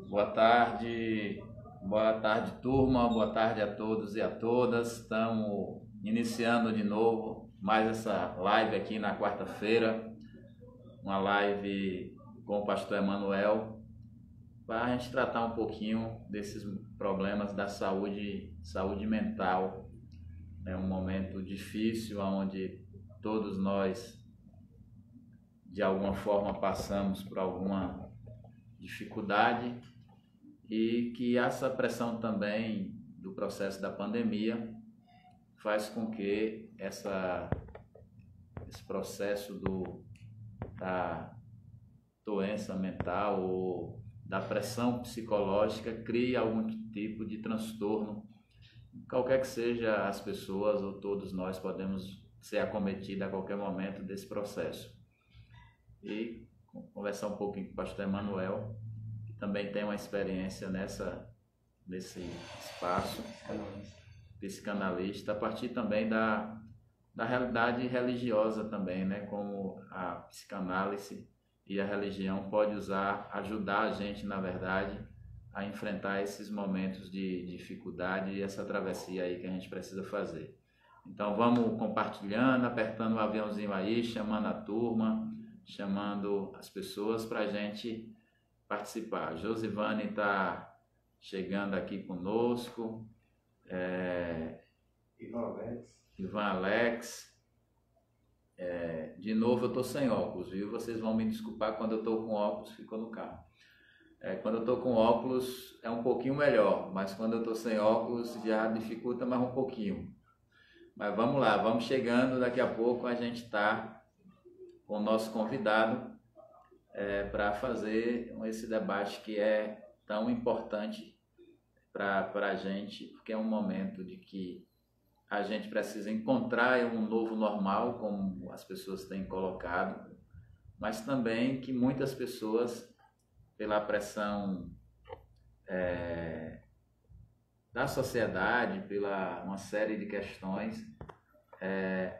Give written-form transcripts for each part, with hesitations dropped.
Boa tarde, turma, boa tarde a todos e a todas. Estamos iniciando de novo mais essa live aqui na quarta-feira, uma live com o pastor Emanuel, para a gente tratar um pouquinho desses problemas da saúde mental. É um momento difícil, onde todos nós, de alguma forma, passamos por alguma dificuldade, e que essa pressão também do processo da pandemia faz com que esse processo da doença mental ou da pressão psicológica crie algum tipo de transtorno. Qualquer que seja as pessoas ou todos nós podemos ser acometidos a qualquer momento desse processo. E conversar um pouquinho com o pastor Emanuel, que também tem uma experiência nesse espaço, psicanalista, a partir também da realidade religiosa também, né? Como a psicanálise e a religião pode ajudar a gente, na verdade, a enfrentar esses momentos de dificuldade e essa travessia aí que a gente precisa fazer. Então vamos compartilhando, apertando o aviãozinho aí, chamando a turma, chamando as pessoas para a gente participar. Josivane está chegando aqui conosco, Ivan Alex. De novo eu estou sem óculos, viu? Vocês vão me desculpar, quando eu estou com óculos, ficou no carro. Quando eu estou com óculos é um pouquinho melhor, mas quando eu estou sem óculos já dificulta mais um pouquinho. Mas vamos lá, vamos chegando, daqui a pouco a gente está com o nosso convidado para fazer esse debate que é tão importante para a gente, porque é um momento de que a gente precisa encontrar um novo normal, como as pessoas têm colocado, mas também que muitas pessoas, pela pressão da sociedade, pela uma série de questões,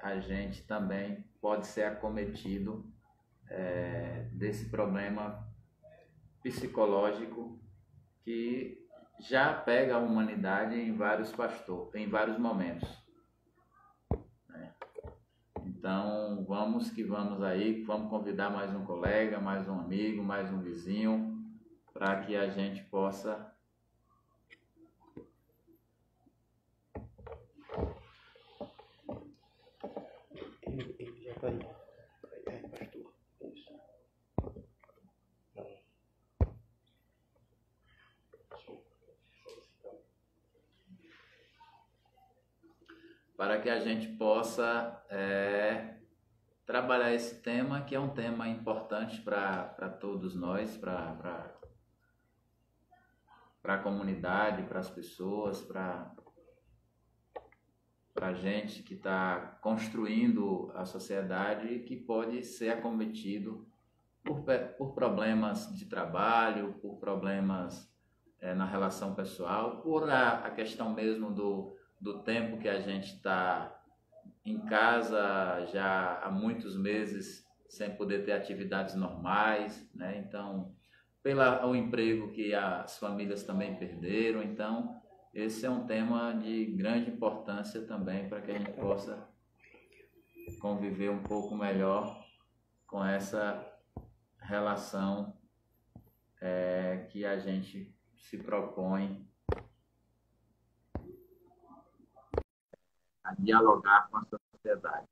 a gente também pode ser acometido desse problema psicológico que já pega a humanidade em vários momentos, né? Então vamos que vamos aí, vamos convidar mais um colega, mais um amigo, mais um vizinho, para que a gente possa trabalhar esse tema, que é um tema importante para todos nós, para a comunidade, para as pessoas, para a gente que está construindo a sociedade e que pode ser acometido por problemas de trabalho, por problemas na relação pessoal, por a questão mesmo do tempo que a gente está em casa já há muitos meses sem poder ter atividades normais, né? Então, pelo emprego que as famílias também perderam. Então, esse é um tema de grande importância também para que a gente possa conviver um pouco melhor com essa relação que a gente se propõe a dialogar com a sociedade.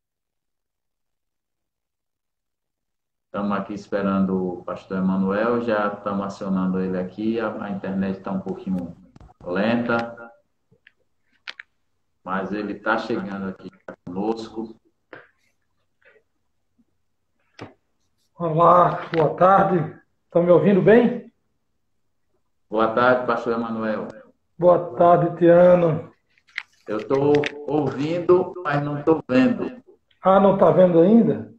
Estamos aqui esperando o pastor Emanuel, já estamos acionando ele aqui, a internet está um pouquinho lenta, mas ele está chegando aqui conosco. Olá, boa tarde. Estão me ouvindo bem? Boa tarde, pastor Emanuel. Boa tarde, Tiano. Eu estou ouvindo, mas não estou vendo. Ah, não está vendo ainda?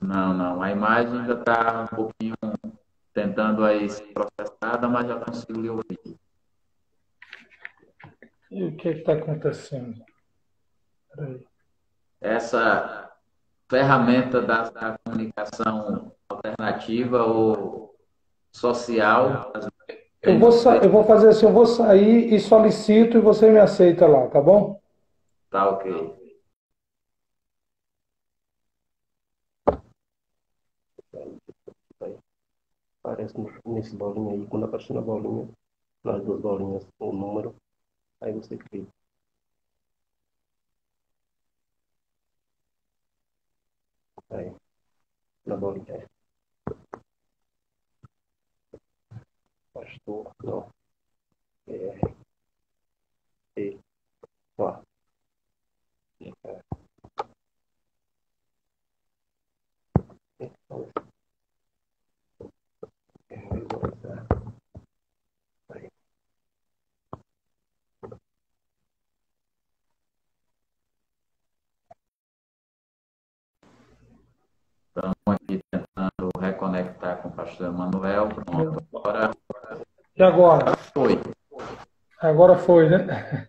Não. A imagem ainda está um pouquinho tentando aí ser processada, mas já consigo lhe ouvir. E o que está acontecendo? Peraí. Essa ferramenta da comunicação alternativa ou social, Eu vou fazer assim, eu vou sair e solicito e você me aceita lá, tá bom? Tá ok. Aí aparece nesse bolinho aí, quando aparecer na bolinha, nas duas bolinhas, o número, aí você clica. Aí, na bolinha. Pastor, não. Ó. Aí. Estamos aqui tentando reconectar com o pastor Emanuel. Pronto, agora E agora? foi. Agora foi, né?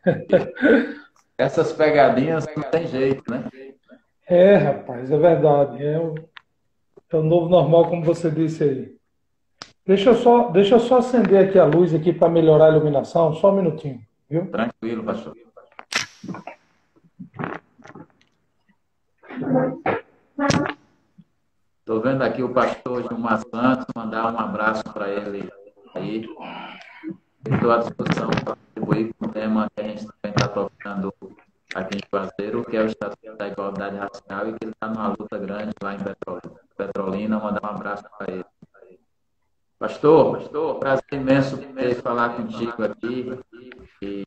Essas pegadinhas não tem jeito, né? É, rapaz, é verdade. É o novo normal, como você disse aí. Deixa eu só acender aqui a luz aqui para melhorar a iluminação, só um minutinho, viu? Tranquilo, pastor. Estou vendo aqui o pastor Gilmar Santos, mandar um abraço para ele aí. Estou à disposição para contribuir com o tema que a gente também está tocando aqui em Juazeiro, que é o Estatuto da Igualdade Racial, e que ele está numa luta grande lá em Petrolina. Mandar um abraço para ele. Pastor, prazer imenso poder falar contigo aqui e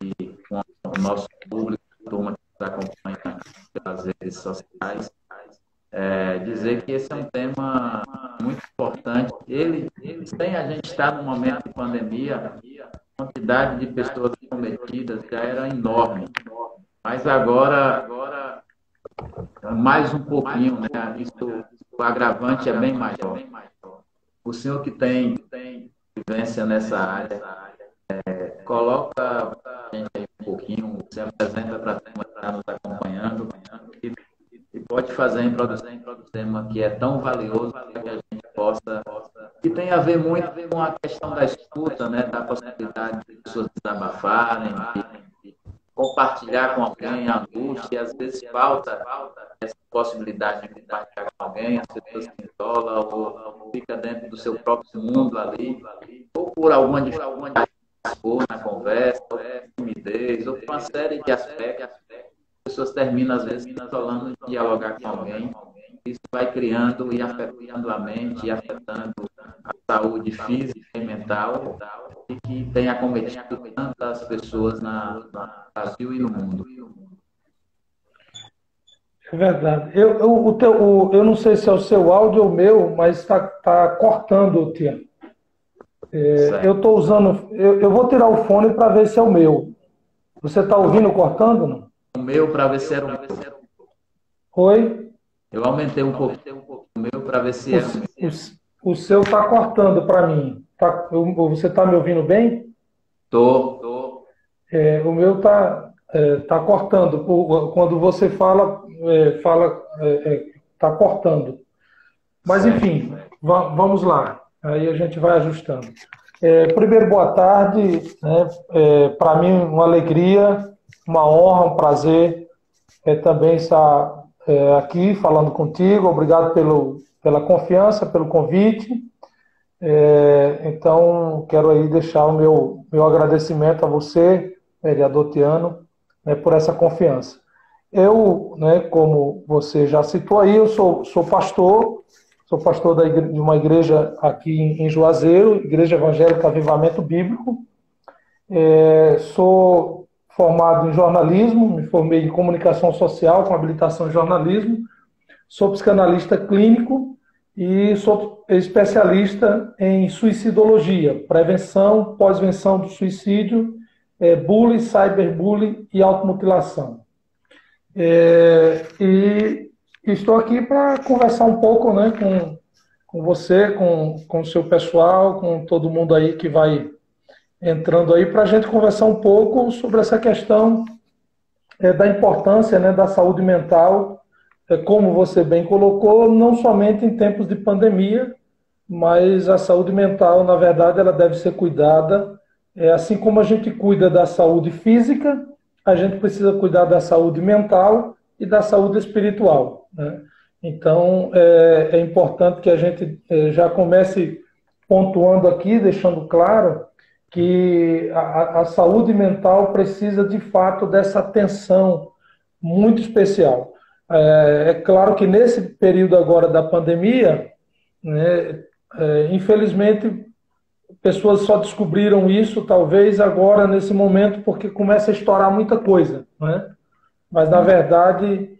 com o nosso público, a turma que nos acompanha pelas redes sociais. Dizer que esse é um tema muito importante. Sem a gente estar no momento de pandemia, a quantidade de pessoas cometidas já era enorme. Mas agora mais um pouquinho, né? O agravante é bem maior. O senhor que tem vivência nessa área, coloca a gente aí um pouquinho, se apresenta para a turma que está nos acompanhando e pode fazer a introdução do tema que é tão valioso para que a gente possa, que tem a ver muito com a questão da escuta, né, da possibilidade de pessoas desabafarem, de compartilhar com alguém a angústia, e às vezes falta essa possibilidade de compartilhar com alguém, as pessoas se isolam ou fica dentro do seu próprio mundo ali, ou por alguma dificuldade na conversa, ou timidez, ou por uma série de aspectos, as pessoas terminam às vezes se isolando de dialogar com alguém. Isso vai criando e afetando a mente, e afetando a saúde física e mental, e que tem acometido tantas pessoas no Brasil e no mundo. É verdade. Eu não sei se é o seu áudio ou o meu, mas está cortando, Tia. Eu estou usando. Eu vou tirar o fone para ver se é o meu. Você está ouvindo cortando, não? O meu para ver se era o meu. Oi? Eu aumentei um pouquinho o meu para ver se era o meu. O seu está cortando para mim. Você está me ouvindo bem? Tô. O meu tá cortando. Quando você fala, tá cortando. Mas enfim, vamos lá. Aí a gente vai ajustando. Primeiro, boa tarde. Né? Para mim, uma alegria, uma honra, um prazer também estar aqui falando contigo. Obrigado pela confiança, pelo convite. Então, quero aí deixar o meu agradecimento a você, vereador Tiano, né, por essa confiança. Eu, né, como você já citou aí, eu sou pastor de uma igreja aqui em Juazeiro, Igreja Evangélica Avivamento Bíblico. Sou formado em jornalismo, me formei em comunicação social com habilitação em jornalismo, sou psicanalista clínico e sou especialista em suicidologia, prevenção, pós-venção do suicídio, bullying, cyberbullying e automutilação. E estou aqui para conversar um pouco, né, com você, com o seu pessoal, com todo mundo aí que vai entrando aí, para a gente conversar um pouco sobre essa questão da importância, né, da saúde mental, como você bem colocou, não somente em tempos de pandemia, mas a saúde mental, na verdade, ela deve ser cuidada, assim como a gente cuida da saúde física, a gente precisa cuidar da saúde mental e da saúde espiritual, né? Então, é importante que a gente já comece pontuando aqui, deixando claro que a saúde mental precisa, de fato, dessa atenção muito especial. É claro que nesse período agora da pandemia, né, infelizmente, pessoas só descobriram isso, talvez agora, nesse momento, porque começa a estourar muita coisa, né? Mas, na verdade,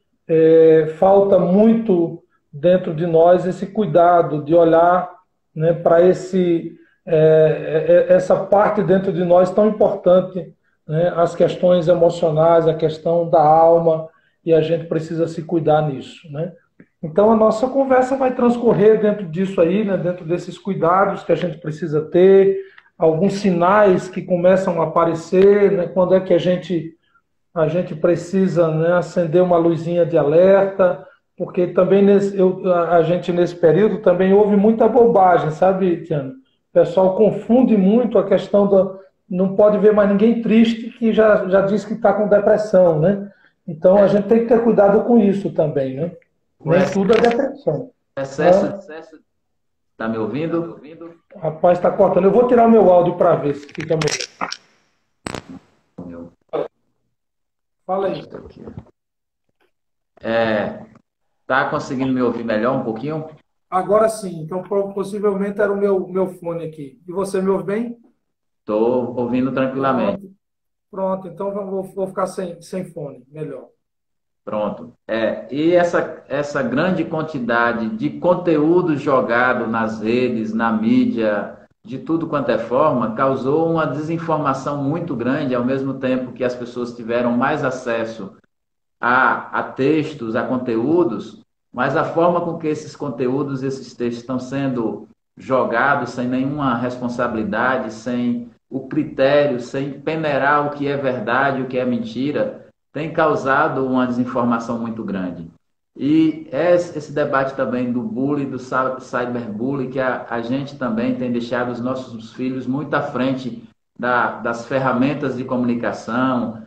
falta muito dentro de nós esse cuidado de olhar, né, para essa parte dentro de nós tão importante, né, as questões emocionais, a questão da alma, e a gente precisa se cuidar nisso, né? Então, a nossa conversa vai transcorrer dentro disso aí, né, dentro desses cuidados que a gente precisa ter, alguns sinais que começam a aparecer, né, quando é que a gente precisa, né, acender uma luzinha de alerta, porque também a gente nesse período também houve muita bobagem, sabe, Tiana? O pessoal confunde muito a questão da... Não pode ver mais ninguém triste que já diz que está com depressão, né? Então, a gente tem que ter cuidado com isso também, né? O Nem tudo é depressão. excesso, tá me ouvindo? Rapaz, está cortando. Eu vou tirar o meu áudio para ver se fica melhor. Fala aí. Tá conseguindo me ouvir melhor um pouquinho? Agora sim. Então, possivelmente era o meu fone aqui. E você me ouve bem? Estou ouvindo tranquilamente. Pronto. Pronto. Então, vou ficar sem fone. Melhor. Pronto. E essa grande quantidade de conteúdo jogado nas redes, na mídia, de tudo quanto é forma, causou uma desinformação muito grande, ao mesmo tempo que as pessoas tiveram mais acesso a textos, a conteúdos, mas a forma com que esses conteúdos, esses textos estão sendo jogados sem nenhuma responsabilidade, sem o critério, sem peneirar o que é verdade, o que é mentira, tem causado uma desinformação muito grande. E esse debate também do bullying, do cyberbullying, que a gente também tem deixado os nossos filhos muito à frente das ferramentas de comunicação,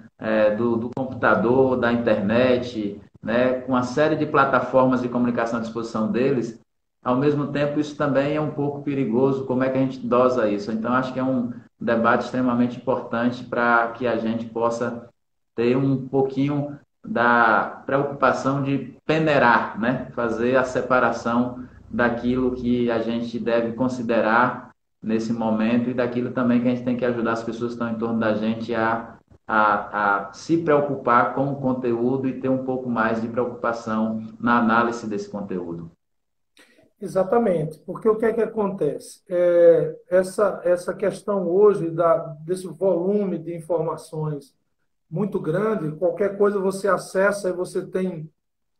do computador, da internet, né, com uma série de plataformas de comunicação à disposição deles. Ao mesmo tempo, isso também é um pouco perigoso, como é que a gente dosa isso? Então, acho que é um debate extremamente importante para que a gente possa ter um pouquinho da preocupação de peneirar, né? Fazer a separação daquilo que a gente deve considerar nesse momento e daquilo também que a gente tem que ajudar as pessoas que estão em torno da gente a se preocupar com o conteúdo e ter um pouco mais de preocupação na análise desse conteúdo. Exatamente, porque o que é que acontece? Essa questão hoje desse volume de informações muito grande, qualquer coisa você acessa e você tem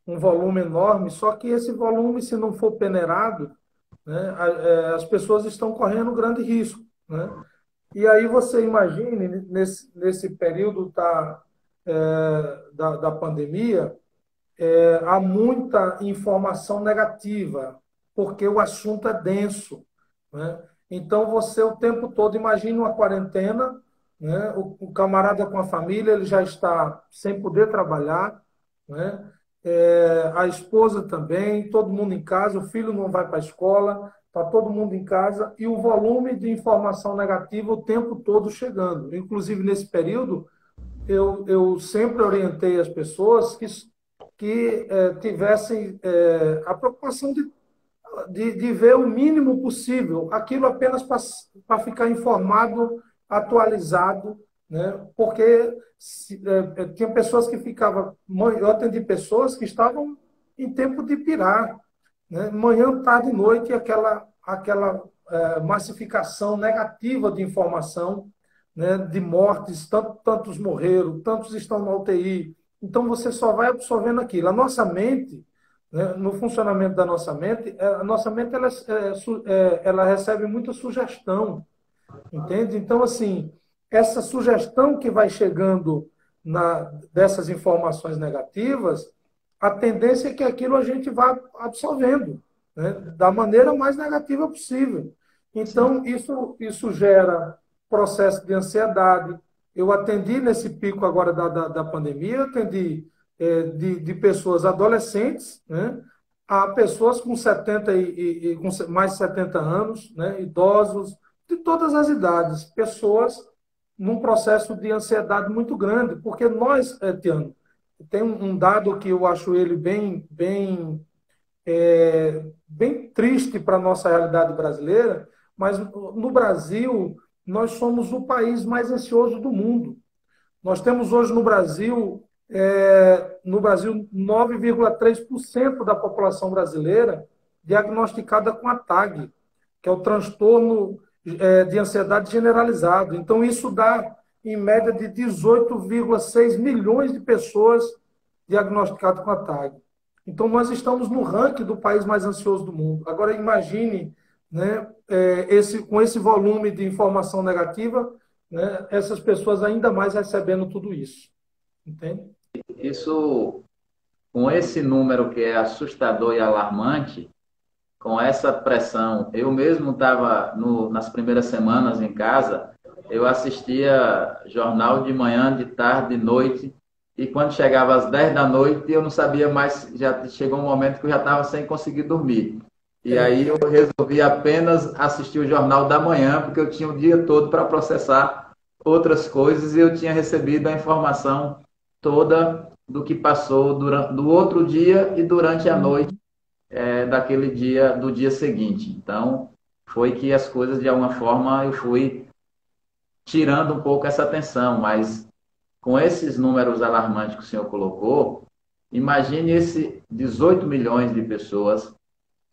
um volume enorme, só que esse volume, se não for peneirado, né, as pessoas estão correndo grande risco, né? E aí você imagine, nesse período da pandemia, há muita informação negativa, porque o assunto é denso, né? Então, você o tempo todo, imagina uma quarentena, né? O camarada com a família, ele já está sem poder trabalhar, né? A esposa também, todo mundo em casa, o filho não vai para a escola, está todo mundo em casa, e o volume de informação negativa o tempo todo chegando. Inclusive, nesse período, eu sempre orientei as pessoas que tivessem a preocupação de ver o mínimo possível, aquilo apenas para ficar informado, atualizado, né? Porque tinha pessoas que ficavam... Eu atendi pessoas que estavam em tempo de pirar, né? Manhã, tarde e noite, aquela massificação negativa de informação, né? De mortes, tantos morreram, tantos estão na UTI. Então, você só vai absorvendo aquilo. A nossa mente, né, no funcionamento da nossa mente, a nossa mente ela recebe muita sugestão, entende? Então, assim, essa sugestão que vai chegando dessas informações negativas, a tendência é que aquilo a gente vá absorvendo, né, da maneira mais negativa possível. Sim. Então, isso gera processo de ansiedade. Eu atendi nesse pico agora da pandemia, eu atendi de pessoas adolescentes, né, a pessoas com 70 e com mais de 70 anos, né, idosos, de todas as idades, pessoas num processo de ansiedade muito grande, porque nós, Tiano, tem um dado que eu acho ele bem triste para a nossa realidade brasileira, mas no Brasil, nós somos o país mais ansioso do mundo. Nós temos hoje no Brasil 9,3% da população brasileira diagnosticada com a TAG, que é o transtorno de ansiedade generalizado. Então, isso dá, em média, de 18,6 milhões de pessoas diagnosticadas com a TAG. Então, nós estamos no ranking do país mais ansioso do mundo. Agora, imagine, né, com esse volume de informação negativa, né, essas pessoas ainda mais recebendo tudo isso. Entende? Isso, com esse número que é assustador e alarmante, com essa pressão, eu mesmo estava nas primeiras semanas em casa, eu assistia jornal de manhã, de tarde, de noite, e quando chegava às 10 da noite, eu não sabia mais, já chegou um momento que eu já estava sem conseguir dormir. E aí eu resolvi apenas assistir o jornal da manhã, porque eu tinha o dia todo para processar outras coisas e eu tinha recebido a informação toda do que passou do outro dia e durante a noite daquele dia, do dia seguinte. Então, foi que as coisas, de alguma forma, eu fui tirando um pouco essa atenção, mas com esses números alarmantes que o senhor colocou, imagine esse 18 milhões de pessoas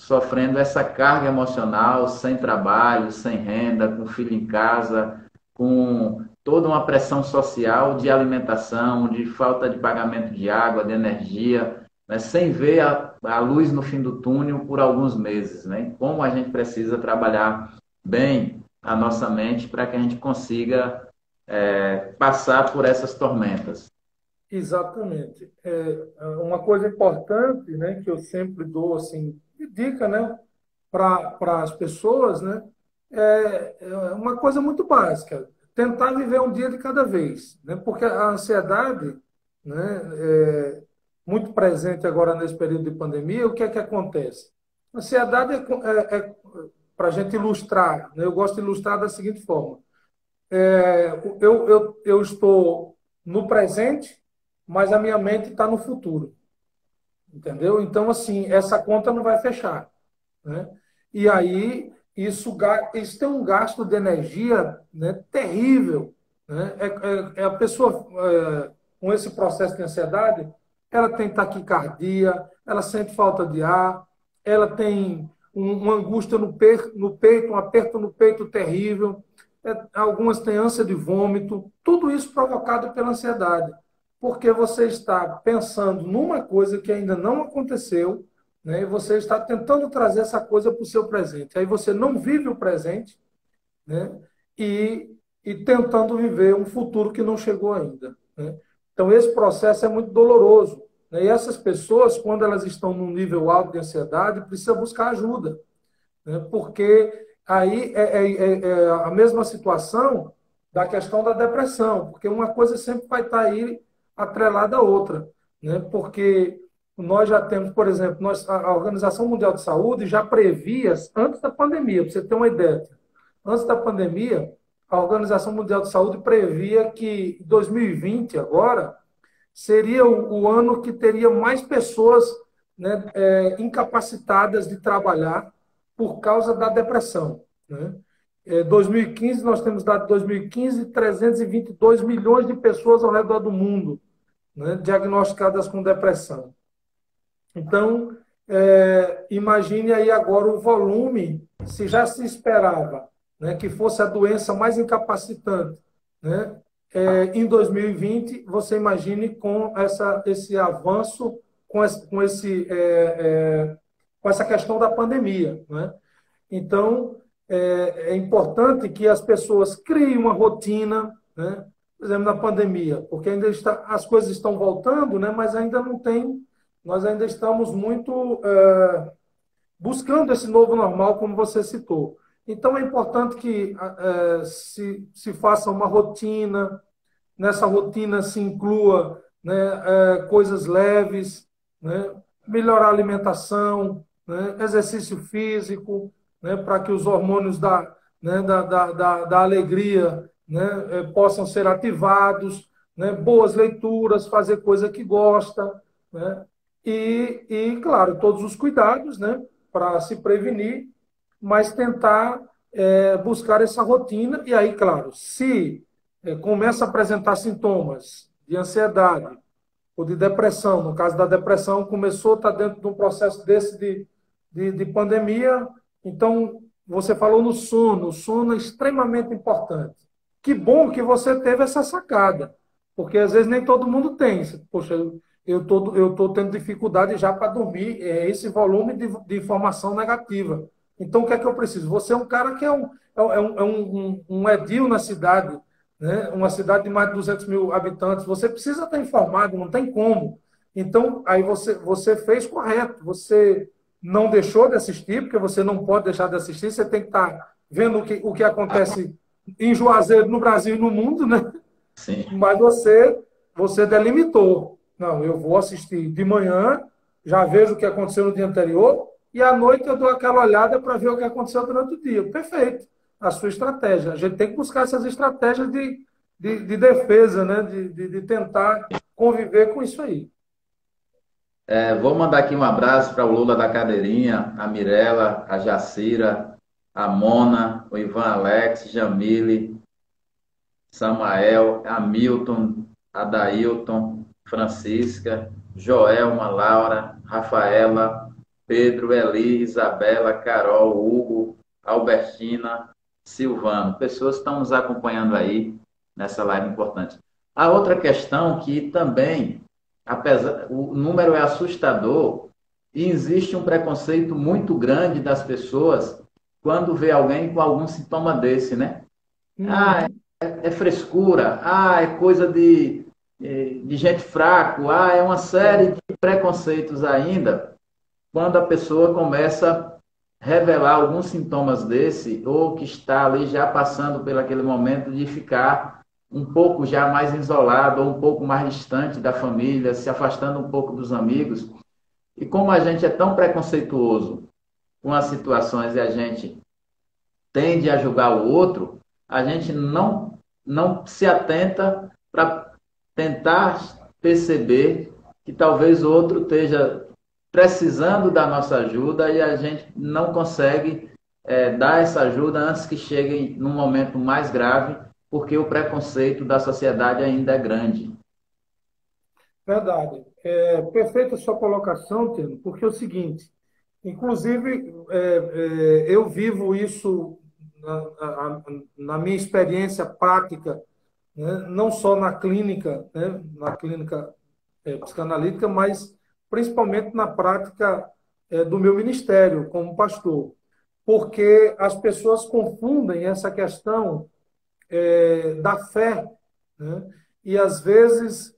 sofrendo essa carga emocional, sem trabalho, sem renda, com filho em casa, com toda uma pressão social de alimentação, de falta de pagamento de água, de energia, né, sem ver a luz no fim do túnel por alguns meses, né? Como a gente precisa trabalhar bem a nossa mente para que a gente consiga passar por essas tormentas. Exatamente. Uma coisa importante, né, que eu sempre dou assim, de dica, né, para as pessoas, né, uma coisa muito básica, tentar viver um dia de cada vez, né, porque a ansiedade, né, muito presente agora nesse período de pandemia, o que é que acontece? A ansiedade para a gente ilustrar, né, eu gosto de ilustrar da seguinte forma: eu estou no presente, mas a minha mente está no futuro, entendeu? Então, assim, essa conta não vai fechar, né? E aí, isso tem um gasto de energia, né, terrível, né? A pessoa com esse processo de ansiedade, ela tem taquicardia, ela sente falta de ar, ela tem uma angústia no peito, um aperto no peito terrível, algumas têm ânsia de vômito, tudo isso provocado pela ansiedade, porque você está pensando numa coisa que ainda não aconteceu, né, e você está tentando trazer essa coisa para o seu presente. Aí você não vive o presente, né, e tentando viver um futuro que não chegou ainda, né? Então, esse processo é muito doloroso, né? E essas pessoas, quando elas estão num nível alto de ansiedade, precisam buscar ajuda, né? Porque aí é a mesma situação da questão da depressão, porque uma coisa sempre vai estar aí atrelada à outra, né? Porque nós já temos, por exemplo, a Organização Mundial de Saúde já previa, antes da pandemia, para você ter uma ideia, antes da pandemia, a Organização Mundial de Saúde previa que 2020, agora, seria o ano que teria mais pessoas, né, incapacitadas de trabalhar por causa da depressão, né? 2015, nós temos dado 2015, 322 milhões de pessoas ao redor do mundo, né, diagnosticadas com depressão. Então, imagine aí agora o volume, se já se esperava, né, que fosse a doença mais incapacitante, né, em 2020, você imagine com esse avanço, com essa questão da pandemia, né? Então, é importante que as pessoas criem uma rotina, né? Por exemplo, na pandemia, porque as coisas estão voltando, né? Mas ainda não tem, nós ainda estamos muito buscando esse novo normal, como você citou. Então, é importante que se faça uma rotina, nessa rotina se inclua, né, coisas leves, né, melhorar a alimentação, né, exercício físico, né, para que os hormônios né, da alegria, né, possam ser ativados, né, boas leituras, fazer coisa que gosta, né, claro, todos os cuidados, né, para se prevenir, mas tentar buscar essa rotina. E aí, claro, se começa a apresentar sintomas de ansiedade ou de depressão, no caso da depressão, começou a estar dentro de um processo desse de pandemia, então você falou no sono, o sono é extremamente importante. Que bom que você teve essa sacada, porque às vezes nem todo mundo tem. Poxa, eu tô tendo dificuldade já para dormir, esse volume de informação negativa. Então, o que é que eu preciso? Você é um cara que é um edil na cidade, né? Uma cidade de mais de 200 mil habitantes. Você precisa estar informado, não tem como. Então, aí você fez correto. Você não deixou de assistir, porque você não pode deixar de assistir. Você tem que estar vendo o que acontece em Juazeiro, no Brasil e no mundo, né? Sim. Mas você delimitou. Não, eu vou assistir de manhã, já vejo o que aconteceu no dia anterior, e à noite eu dou aquela olhada para ver o que aconteceu durante o dia. Perfeito. A sua estratégia. A gente tem que buscar essas estratégias de defesa, né? De tentar conviver com isso aí. Vou mandar aqui um abraço para o Lula da Cadeirinha, a Mirella, a Jacira, a Mona, o Ivan Alex, Jamile, Samael, Hamilton, Adailton, Francisca, Joelma, Laura, Rafaela, Pedro, Eli, Isabela, Carol, Hugo, Albertina, Silvano. Pessoas que estão nos acompanhando aí nessa live importante. A outra questão que também, apesar, o número é assustador e existe um preconceito muito grande das pessoas quando vê alguém com algum sintoma desse, né? É frescura, é coisa de gente fraco, é uma série de preconceitos ainda quando a pessoa começa a revelar alguns sintomas desse ou que está ali já passando por aquele momento de ficar um pouco já mais isolado ou um pouco mais distante da família, se afastando um pouco dos amigos. E como a gente é tão preconceituoso com as situações e a gente tende a julgar o outro, a gente não se atenta para tentar perceber que talvez o outro esteja precisando da nossa ajuda e a gente não consegue dar essa ajuda antes que chegue num momento mais grave, porque o preconceito da sociedade ainda é grande. Verdade. Perfeita a sua colocação, Tino, porque é o seguinte, inclusive, eu vivo isso na minha experiência prática, né? Não só na clínica, né? Na clínica psicanalítica, mas principalmente na prática do meu ministério como pastor, porque as pessoas confundem essa questão da fé, né? E às vezes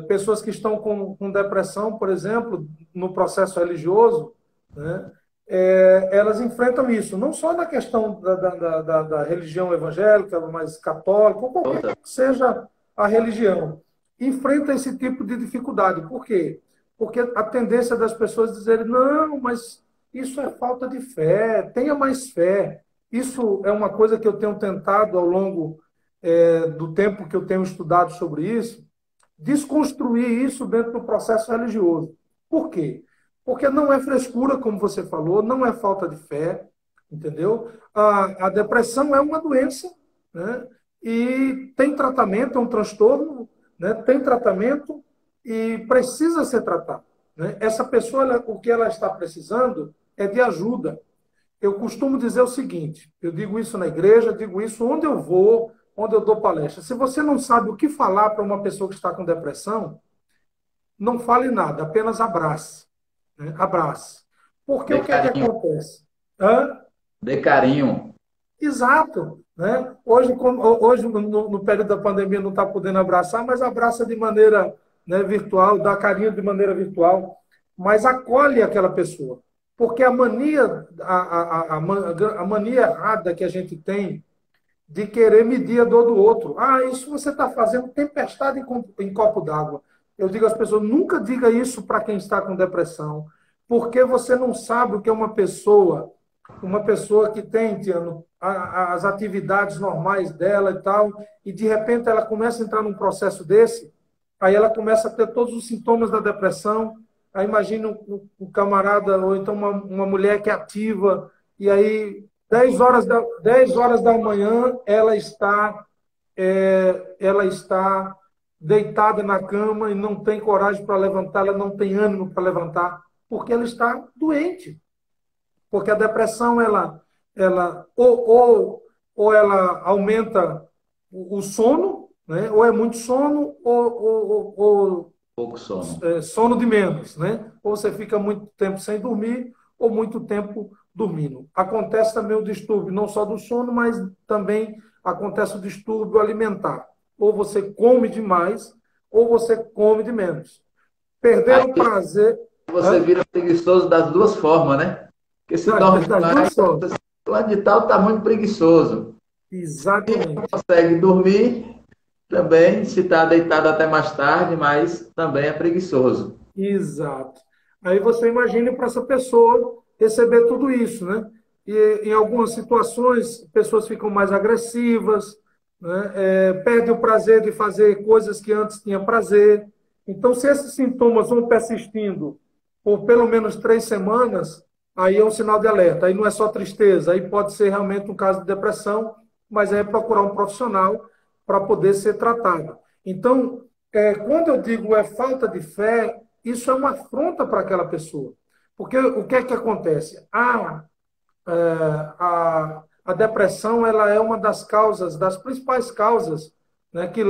pessoas que estão com depressão, por exemplo, no processo religioso, né? Elas enfrentam isso, não só na questão da religião evangélica, mas católica, ou qualquer que seja a religião, enfrenta esse tipo de dificuldade. Por quê? Porque a tendência das pessoas dizerem, não, mas isso é falta de fé, tenha mais fé. Isso é uma coisa que eu tenho tentado ao longo do tempo que eu tenho estudado sobre isso, desconstruir isso dentro do processo religioso. Por quê? Porque não é frescura, como você falou, não é falta de fé, entendeu? A depressão é uma doença, né? E tem tratamento, é um transtorno, né? Tem tratamento e precisa ser tratado, né? Essa pessoa, o que ela está precisando é de ajuda. Eu costumo dizer o seguinte, eu digo isso na igreja, digo isso onde eu vou, onde eu dou palestra. Se você não sabe o que falar para uma pessoa que está com depressão, não fale nada, apenas abrace. Né? Abrace. Porque o que é que acontece? Dê carinho. Exato. Né? Hoje no período da pandemia, não está podendo abraçar, mas abraça de maneira, né, virtual, dá carinho de maneira virtual, mas acolhe aquela pessoa. Porque a mania, a mania errada que a gente tem de querer medir a dor do outro. Ah, isso você está fazendo tempestade em copo d'água. Eu digo às pessoas, nunca diga isso para quem está com depressão, porque você não sabe o que é uma pessoa que tem, Tiano, as atividades normais dela e tal, e de repente ela começa a entrar num processo desse, aí ela começa a ter todos os sintomas da depressão. Aí imagina um camarada, ou então uma mulher que é ativa, e aí 10 horas da manhã ela está deitada na cama e não tem coragem para levantar, ela não tem ânimo para levantar, porque ela está doente. Porque a depressão, ela ou ela aumenta o sono, né? Ou é muito sono, ou Pouco sono. sono de menos, né? Ou você fica muito tempo sem dormir, ou muito tempo dormindo. Acontece também o distúrbio, não só do sono, mas também acontece o distúrbio alimentar. Ou você come demais, ou você come de menos. Perder Aí o prazer. você vira preguiçoso das duas formas, né? Porque se dorme Das duas demais, formas. fulano de tal está muito preguiçoso. Exatamente. Consegue dormir também, se está deitado até mais tarde, mas também é preguiçoso. Exato. Aí você imagina para essa pessoa receber tudo isso, né? E em algumas situações, pessoas ficam mais agressivas, né? Perdem o prazer de fazer coisas que antes tinha prazer. Então, se esses sintomas vão persistindo por pelo menos 3 semanas, aí é um sinal de alerta. Aí não é só tristeza, aí pode ser realmente um caso de depressão, mas aí é procurar um profissional para poder ser tratado. Então, quando eu digo falta de fé, isso é uma afronta para aquela pessoa. Porque o que é que acontece? A depressão ela é uma das causas, das principais causas, né, que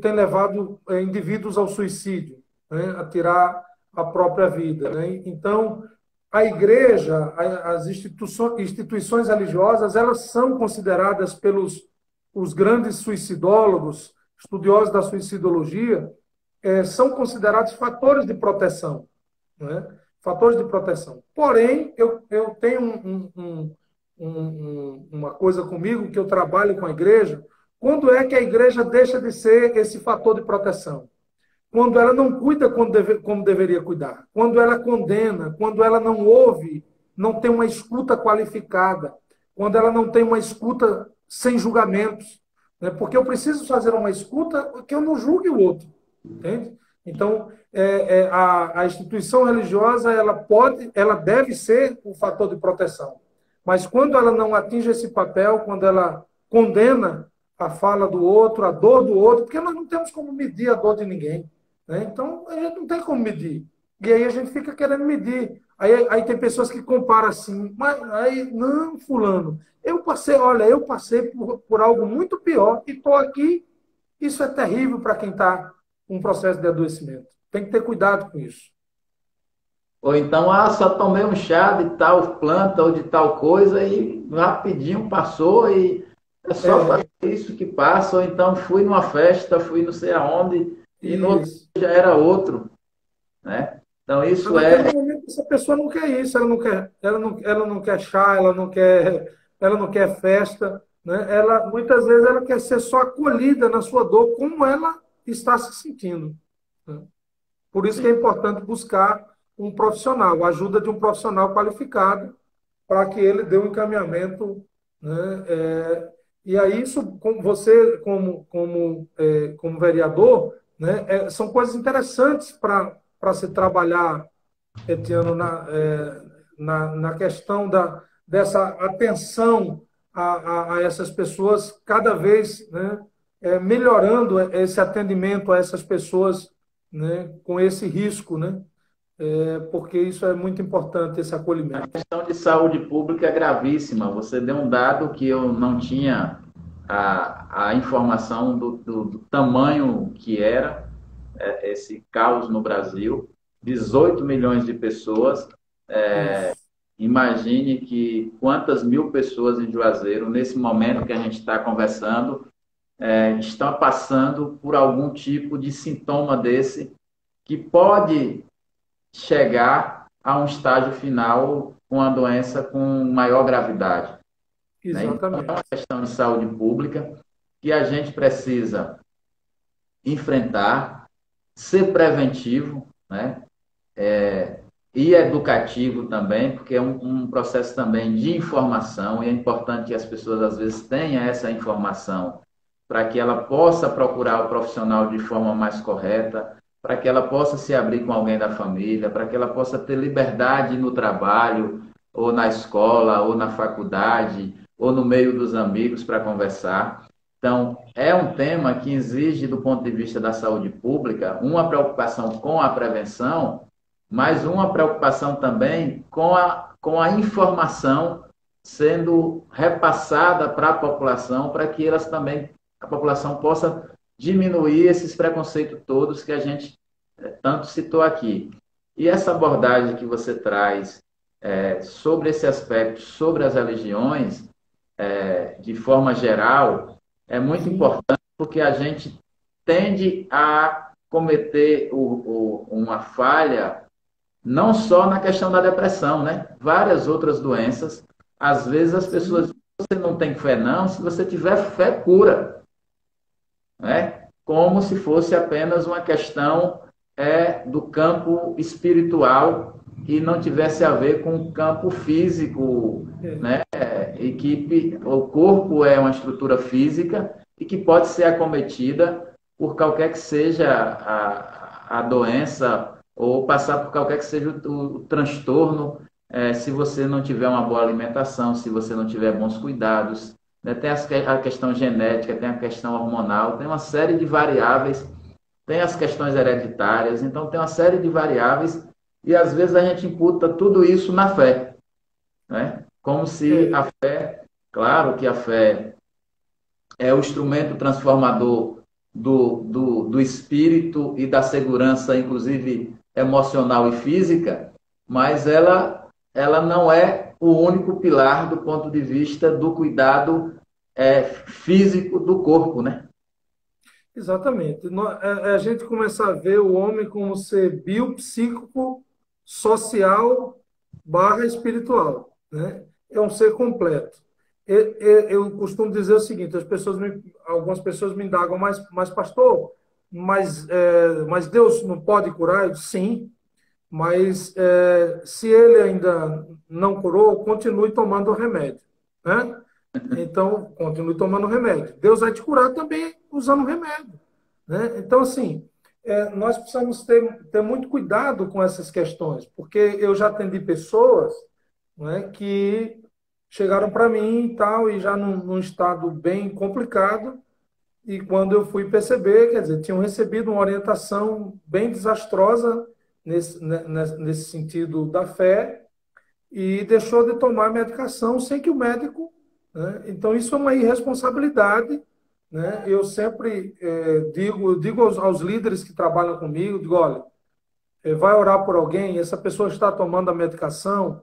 tem levado indivíduos ao suicídio, né, a tirar a própria vida. Né? Então, a igreja, as instituições religiosas, elas são consideradas pelos os grandes suicidólogos, estudiosos da suicidologia, são considerados fatores de proteção. Né? Fatores de proteção. Porém, eu tenho uma coisa comigo, que eu trabalho com a igreja. Quando é que a igreja deixa de ser esse fator de proteção? Quando ela não cuida como deveria cuidar, quando ela condena, quando ela não ouve, não tem uma escuta qualificada, quando ela não tem uma escuta sem julgamentos. Né? Porque eu preciso fazer uma escuta que eu não julgue o outro. Entende? Então, a instituição religiosa ela deve ser um fator de proteção. Mas quando ela não atinge esse papel, quando ela condena a fala do outro, a dor do outro, porque nós não temos como medir a dor de ninguém. Né? Então, a gente não tem como medir. E aí a gente fica querendo medir. Aí tem pessoas que comparam assim, mas aí, não, fulano, eu passei por algo muito pior e estou aqui. Isso é terrível para quem está com um processo de adoecimento. Tem que ter cuidado com isso. Ou então, só tomei um chá de tal planta ou de tal coisa e rapidinho passou e é só fazer isso que passa. Ou então fui numa festa, fui não sei aonde e no outro Isso. dia já era outro, né? Então isso Mas naquele momento essa pessoa não quer isso, ela não quer chá, ela não quer festa, né? Muitas vezes ela quer ser só acolhida na sua dor, como ela está se sentindo. Né? Por isso que é importante buscar um profissional, a ajuda de um profissional qualificado, para que ele dê um encaminhamento. Né? E aí, isso, com você, como vereador, né? São coisas interessantes para se trabalhar, Etiano, na questão dessa atenção a essas pessoas, cada vez, né? Melhorando esse atendimento a essas pessoas, né? Com esse risco, né? Porque isso é muito importante, esse acolhimento. questão de saúde pública é gravíssima. Você deu um dado que eu não tinha a informação do tamanho que era esse caos no Brasil. 18 milhões de pessoas. Isso. Imagine que quantas mil pessoas em Juazeiro, nesse momento que a gente está conversando, estão passando por algum tipo de sintoma desse que pode chegar a um estágio final com a doença com maior gravidade. Né? Então, é uma questão de saúde pública que a gente precisa enfrentar, ser preventivo, né? E educativo também, porque é um processo também de informação, e é importante que as pessoas, às vezes, tenham essa informação para que ela possa procurar o profissional de forma mais correta, para que ela possa se abrir com alguém da família, para que ela possa ter liberdade no trabalho, ou na escola, ou na faculdade, ou no meio dos amigos para conversar. Então, é um tema que exige, do ponto de vista da saúde pública, uma preocupação com a prevenção, mas uma preocupação também com a informação sendo repassada para a população, para que a população possa diminuir esses preconceitos todos que a gente tanto citou aqui. E essa abordagem que você traz sobre esse aspecto, sobre as religiões, de forma geral, é muito importante, porque a gente tende a cometer uma falha não só na questão da depressão, né? Várias outras doenças. Às vezes as pessoas dizem, você não tem fé não, se você tiver fé, cura. Né? Como se fosse apenas uma questão do campo espiritual e não tivesse a ver com o campo físico, né? O corpo é uma estrutura física e que pode ser acometida por qualquer que seja a doença ou passar por qualquer que seja o transtorno, se você não tiver uma boa alimentação, se você não tiver bons cuidados. Né? Tem a questão genética, tem a questão hormonal, tem uma série de variáveis, tem as questões hereditárias, então tem uma série de variáveis e às vezes a gente imputa tudo isso na fé. Né? Como se a fé, claro que a fé é o instrumento transformador do espírito e da segurança, inclusive emocional e física, mas ela não é o único pilar do ponto de vista do cuidado físico do corpo, né? Exatamente. A gente começa a ver o homem como ser biopsíquico, social / espiritual, né? É um ser completo. Eu costumo dizer o seguinte: algumas pessoas me indagam, mas pastor, mas Deus não pode curar? Eu digo, sim, mas se ele ainda não curou, continue tomando o remédio, né? Então, continue tomando o remédio. Deus vai te curar também usando o remédio, né? Então, assim, nós precisamos ter muito cuidado com essas questões, porque eu já atendi pessoas, né, que chegaram para mim e tal, e já num estado bem complicado, e quando eu fui perceber, quer dizer, tinham recebido uma orientação bem desastrosa nesse sentido da fé, e deixou de tomar medicação sem que o médico... Né? Então, isso é uma irresponsabilidade. Né? Eu sempre digo aos líderes que trabalham comigo, digo, olha, vai orar por alguém, essa pessoa está tomando a medicação?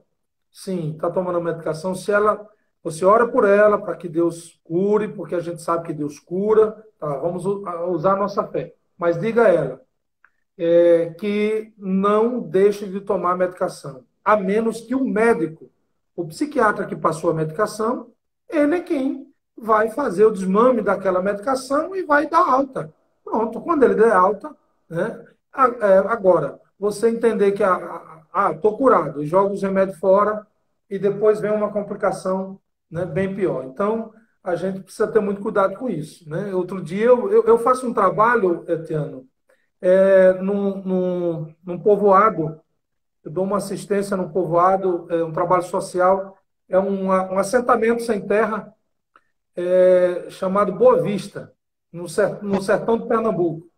Sim, está tomando a medicação. Você ora por ela para que Deus cure, porque a gente sabe que Deus cura, tá? Vamos usar a nossa fé. Mas diga a ela que não deixe de tomar a medicação, a menos que o médico, o psiquiatra que passou a medicação, ele é quem vai fazer o desmame daquela medicação e vai dar alta. Pronto, quando ele der alta, né? Agora, você entender que estou curado, joga os remédios fora e depois vem uma complicação, né, bem pior. Então, a gente precisa ter muito cuidado com isso. Né? Outro dia, eu faço um trabalho, Etiano, num povoado, eu dou uma assistência num povoado, um trabalho social, um assentamento sem terra chamado Boa Vista, no sertão de Pernambuco.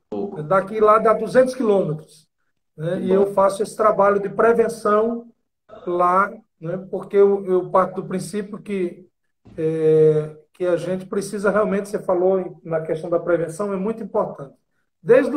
Daqui lá dá 200 quilômetros. Né? E eu faço esse trabalho de prevenção lá, né? Porque eu parto do princípio que a gente precisa realmente, você falou na questão da prevenção, é muito importante. Desde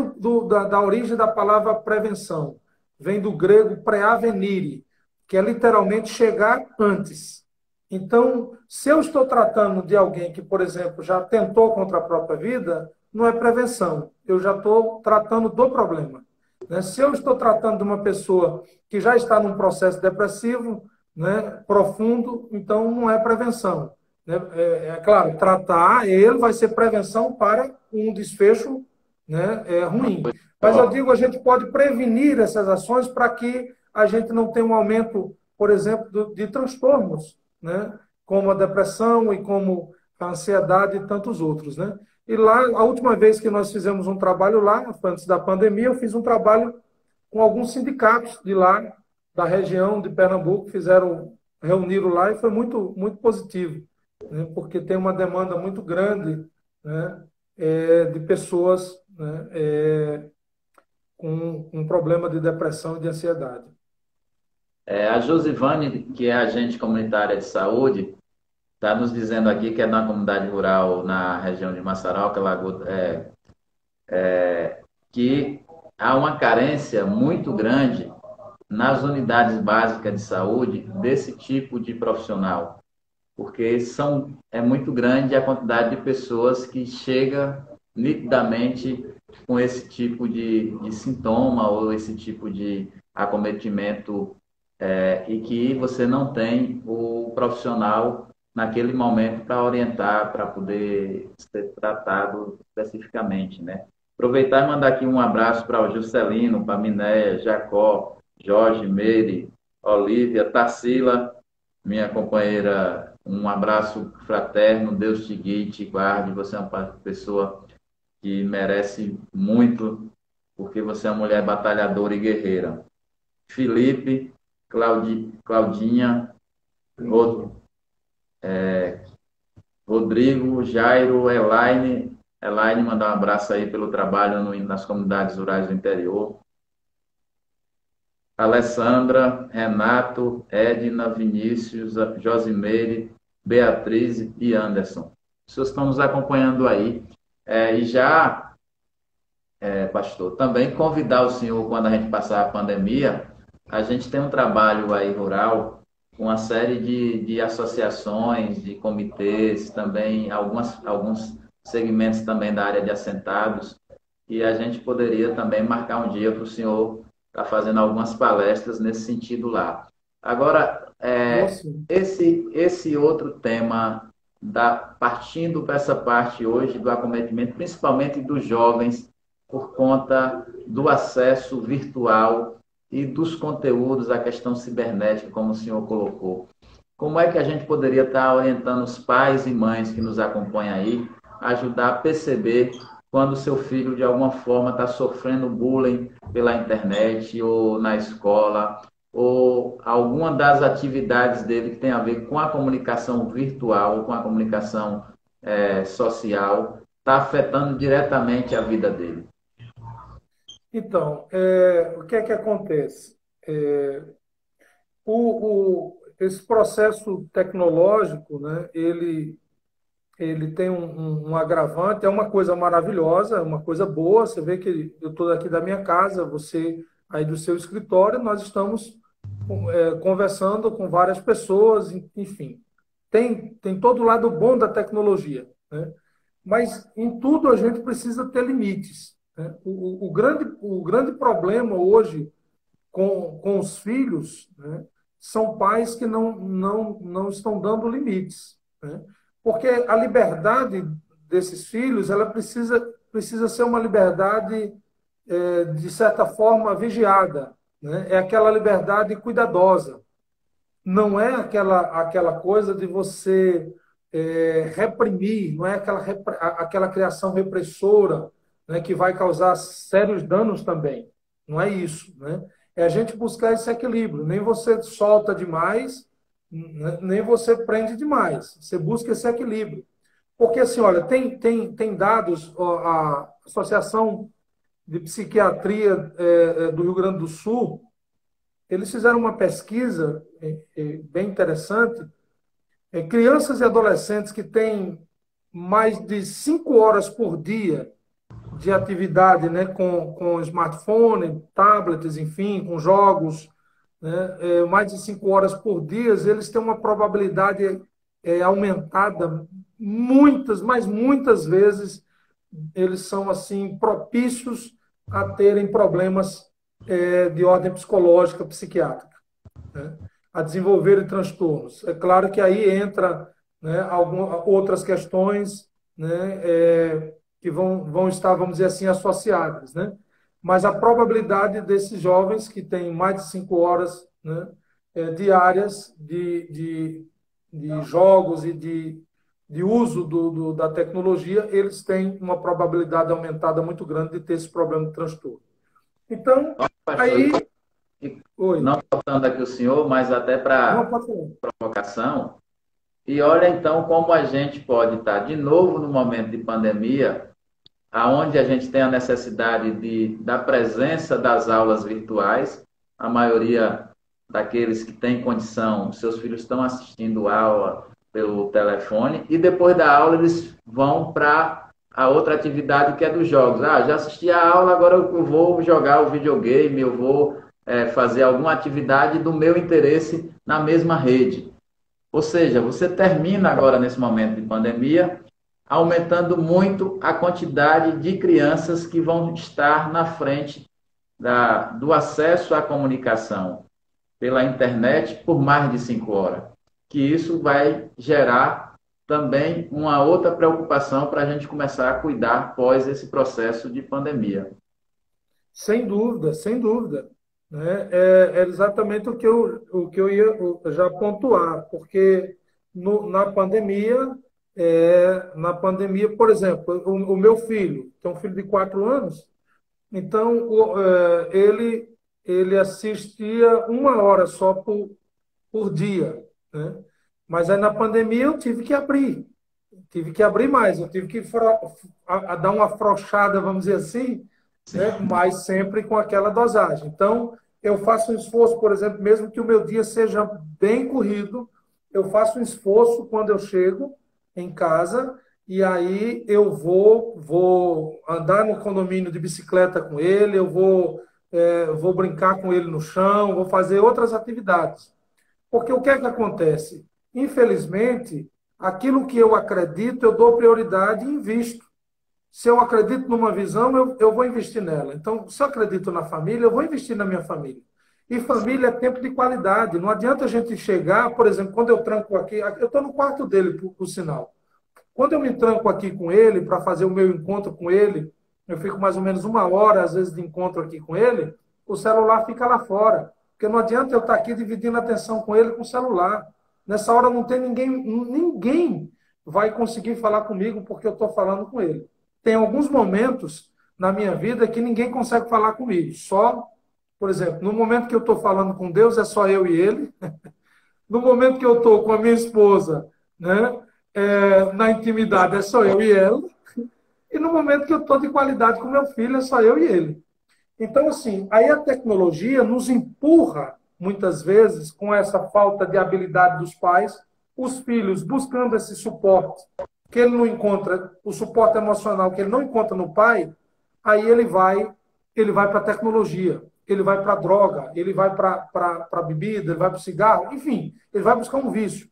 da origem da palavra prevenção, vem do grego preavenire, que é literalmente chegar antes. Então, se eu estou tratando de alguém que, por exemplo, já tentou contra a própria vida, não é prevenção. Eu já estou tratando do problema. né? Se eu estou tratando de uma pessoa que já está num processo depressivo, né, profundo, então não é prevenção, né? É claro, tratar ele vai ser prevenção para um desfecho, né, ruim. Mas eu digo, a gente pode prevenir essas ações para que a gente não tenha um aumento, por exemplo, de transtornos, né, como a depressão e como a ansiedade e tantos outros, né? E lá, a última vez que nós fizemos um trabalho lá, antes da pandemia, eu fiz um trabalho com alguns sindicatos de lá, da região de Pernambuco, reuniram lá e foi muito, muito positivo, né? Porque tem uma demanda muito grande, né, de pessoas, né, com um problema de depressão e de ansiedade. A Josivane, que é agente comunitária de saúde, está nos dizendo aqui que é na comunidade rural na região de Massarauca, que há uma carência muito grande nas unidades básicas de saúde desse tipo de profissional, porque é muito grande a quantidade de pessoas que chega nitidamente com esse tipo de sintoma ou esse tipo de acometimento, e que você não tem o profissional naquele momento para orientar, para poder ser tratado especificamente, né? Aproveitar e mandar aqui um abraço para o Juscelino, para a Minéia, Jacó, Jorge, Meire, Olívia, Tarsila, minha companheira, um abraço fraterno, Deus te guie, te guarde, você é uma pessoa que merece muito, porque você é uma mulher batalhadora e guerreira. Felipe, Claudinha, Rodrigo, Jairo, Elaine, mandar um abraço aí pelo trabalho nas comunidades rurais do interior. Alessandra, Renato, Edna, Vinícius, Josimeire, Beatriz e Anderson. As pessoas estão nos acompanhando aí. E já, pastor, também convidar o senhor, quando a gente passar a pandemia, a gente tem um trabalho aí rural, com uma série de associações, de comitês, também alguns segmentos também da área de assentados, e a gente poderia também marcar um dia para o senhor estar fazendo algumas palestras nesse sentido lá. Agora, esse outro tema, partindo para essa parte hoje do acometimento, principalmente dos jovens, por conta do acesso virtual e dos conteúdos, a questão cibernética, como o senhor colocou. Como é que a gente poderia estar orientando os pais e mães que nos acompanham aí, a ajudar a perceber quando o seu filho, de alguma forma, está sofrendo bullying pela internet ou na escola, ou alguma das atividades dele que tem a ver com a comunicação virtual, com a comunicação social, está afetando diretamente a vida dele? Então, o que é que acontece? Esse processo tecnológico, né, ele tem um agravante, é uma coisa maravilhosa, é uma coisa boa. Você vê que eu estou aqui da minha casa, você aí do seu escritório, nós estamos conversando com várias pessoas, enfim. Tem todo o lado bom da tecnologia, né? Mas em tudo a gente precisa ter limites, né? O grande problema hoje com os filhos, né, são pais que não estão dando limites, né? Porque a liberdade desses filhos, ela precisa ser uma liberdade, de certa forma, vigiada, né? É aquela liberdade cuidadosa. Não é aquela coisa de você reprimir, não é aquela criação repressora, né, que vai causar sérios danos também. Não é isso, né? É a gente buscar esse equilíbrio. Nem você solta demais, nem você prende demais. Você busca esse equilíbrio. Porque, assim, olha, tem dados, a Associação de Psiquiatria do Rio Grande do Sul, eles fizeram uma pesquisa bem interessante. Crianças e adolescentes que têm mais de 5 horas por dia de atividade, né, com smartphone, tablets, enfim, com jogos, né, mais de 5 horas por dia, eles têm uma probabilidade aumentada mas muitas vezes eles são assim propícios a terem problemas de ordem psicológica, psiquiátrica, né? A desenvolverem transtornos. É claro que aí entra, né, algumas outras questões, né, que vão estar, vamos dizer assim, associadas, né? Mas a probabilidade desses jovens que têm mais de 5 horas, né, diárias de jogos e de uso da tecnologia, eles têm uma probabilidade aumentada muito grande de ter esse problema de transtorno. Então, Pastor, aí... Oi. não faltando aqui o senhor, mas até Não, para pode falar. provocação, e olha então como a gente pode estar de novo no momento de pandemia, aonde a gente tem a necessidade da presença das aulas virtuais, a maioria daqueles que têm condição, seus filhos estão assistindo aula pelo telefone, e depois da aula eles vão para a outra atividade que é dos jogos. Ah, já assisti a aula, agora eu vou jogar o videogame, eu vou fazer alguma atividade do meu interesse na mesma rede. Ou seja, você termina agora nesse momento de pandemia aumentando muito a quantidade de crianças que vão estar na frente do acesso à comunicação pela internet por mais de 5 horas. Que isso vai gerar também uma outra preocupação para a gente começar a cuidar após esse processo de pandemia. Sem dúvida, sem dúvida. Né? É exatamente o que eu ia já pontuar, porque na pandemia, por exemplo, o meu filho, que é um filho de 4 anos, então ele assistia 1 hora só por dia, né? Mas aí na pandemia eu tive que abrir mais, eu tive que dar uma afrouxada, vamos dizer assim, né? Mas sempre com aquela dosagem. Então, eu faço um esforço, por exemplo, mesmo que o meu dia seja bem corrido, eu faço um esforço quando eu chego em casa e aí eu vou andar no condomínio de bicicleta com ele, eu vou brincar com ele no chão, vou fazer outras atividades. Porque o que é que acontece? Infelizmente, aquilo que eu acredito, eu dou prioridade e invisto. Se eu acredito numa visão, eu vou investir nela. Então, se eu acredito na família, eu vou investir na minha família. E família é tempo de qualidade. Não adianta a gente chegar, por exemplo, quando eu tranco aqui, eu estou no quarto dele, por sinal. Quando eu me tranco aqui com ele, para fazer o meu encontro com ele, eu fico mais ou menos 1 hora, às vezes, de encontro aqui com ele, o celular fica lá fora. Porque não adianta eu estar aqui dividindo a atenção com ele com o celular. Nessa hora não tem ninguém vai conseguir falar comigo porque eu estou falando com ele. Tem alguns momentos na minha vida que ninguém consegue falar comigo. Só, por exemplo, no momento que eu estou falando com Deus, é só eu e ele. No momento que eu estou com a minha esposa, né, na intimidade, é só eu e ela. E no momento que eu estou de qualidade com meu filho, é só eu e ele. Então, assim, aí a tecnologia nos empurra, muitas vezes, com essa falta de habilidade dos pais, os filhos buscando esse suporte que ele não encontra, o suporte emocional que ele não encontra no pai, aí ele vai para a tecnologia, ele vai para a droga, ele vai para a bebida, ele vai para o cigarro, enfim, ele vai buscar um vício.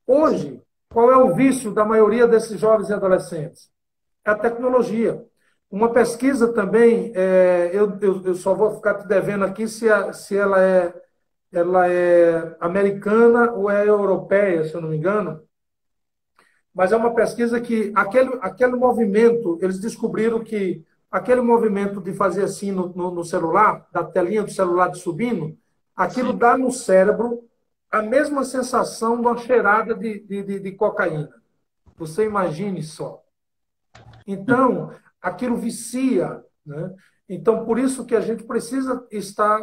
Hoje, qual é o vício da maioria desses jovens e adolescentes? É a tecnologia. Uma pesquisa também, eu só vou ficar te devendo aqui se ela é americana ou é europeia, se eu não me engano, mas é uma pesquisa que aquele movimento, eles descobriram que aquele movimento de fazer assim no celular, da telinha do celular de subindo, aquilo Sim. dá no cérebro a mesma sensação de uma cheirada de cocaína. Você imagine só. Então, aquilo vicia, né? Então, por isso que a gente precisa estar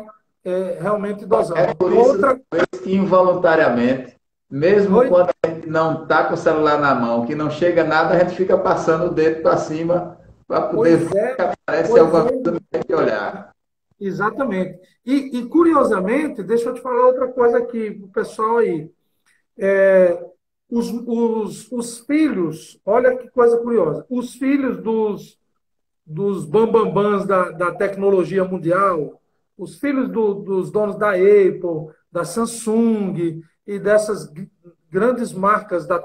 realmente É dosando. por isso, Outra... talvez, que involuntariamente, mesmo Oi? quando a gente não está com o celular na mão, que não chega nada, a gente fica passando o dedo para cima para poder ver Pois é, se aparece pois alguma é, coisa que tem que olhar. exatamente. E, curiosamente, deixa eu te falar outra coisa aqui para o pessoal aí. É, os filhos, olha que coisa curiosa, os filhos dos bambambãs da tecnologia mundial, os filhos dos donos da Apple, da Samsung e dessas grandes marcas da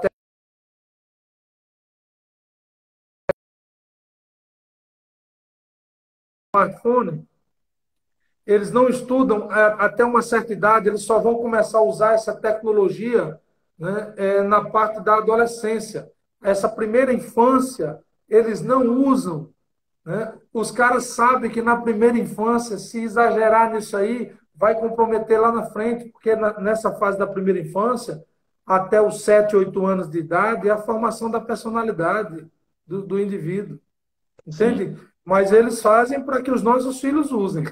smartphone, eles não estudam até uma certa idade, eles só vão começar a usar essa tecnologia, né, na parte da adolescência. Essa primeira infância, eles não usam, né? Os caras sabem que na primeira infância, se exagerar nisso aí, vai comprometer lá na frente, porque nessa fase da primeira infância, até os 7, 8 anos de idade, é a formação da personalidade do indivíduo. Sim. Entende? Mas eles fazem para que os nossos filhos usem.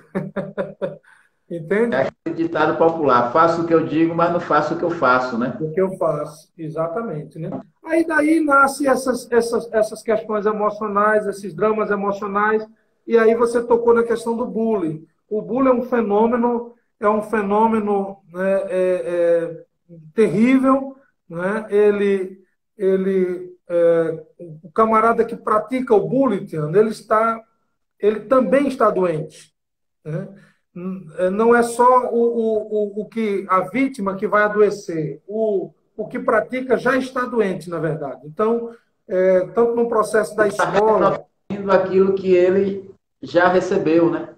É Entende? aquele ditado popular, faço o que eu digo, mas não faço o que eu faço, né? O que eu faço, exatamente, né? Aí daí nascem essas questões emocionais, esses dramas emocionais, e aí você tocou na questão do bullying. O bullying é um fenômeno, né, terrível, né? O camarada que pratica o bullying, ele também está doente, né? Não é só o que a vítima que vai adoecer, o que pratica já está doente, na verdade. Então, tanto no processo da Está escola, reproduzindo aquilo que ele já recebeu, né?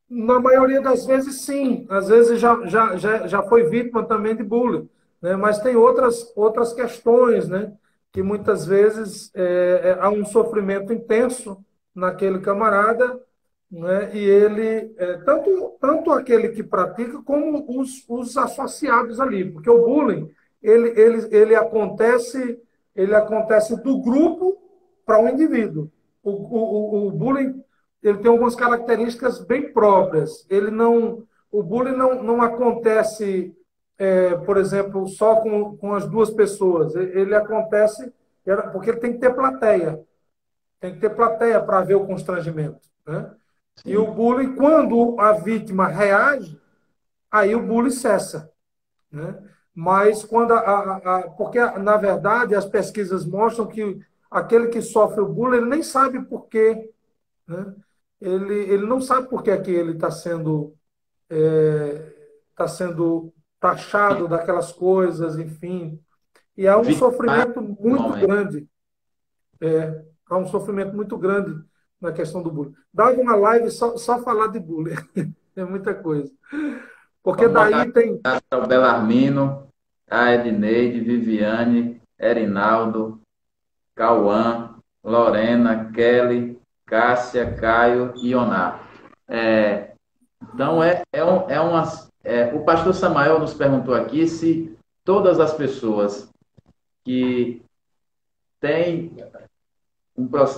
na maioria das vezes, sim. Às vezes já foi vítima também de bullying, né? Mas tem outras questões, né? Que muitas vezes há um sofrimento intenso naquele camarada, né? E ele, tanto aquele que pratica, como os associados ali, porque o bullying ele acontece do grupo para o indivíduo. O bullying ele tem algumas características bem próprias. O bullying não acontece, por exemplo, só com as duas pessoas. Ele acontece porque ele tem que ter plateia. Tem que ter plateia para ver o constrangimento, né? E o Sim. bullying, quando a vítima reage, aí o bullying cessa, né? Mas quando porque na verdade as pesquisas mostram que aquele que sofre o bullying ele nem sabe por quê, né? Ele não sabe por que é que ele tá sendo taxado daquelas coisas, enfim. E há um Vitimado sofrimento no muito momento. grande. Há um sofrimento muito grande na questão do bullying. Dá uma live só falar de bullying. É muita coisa. Porque Vamos mandar daí tem. para o Belarmino, a Edneide, Viviane, Erinaldo, Cauã, Lorena, Kelly, Cássia, Caio e Ioná. Então, o pastor Samael nos perguntou aqui se todas as pessoas que têm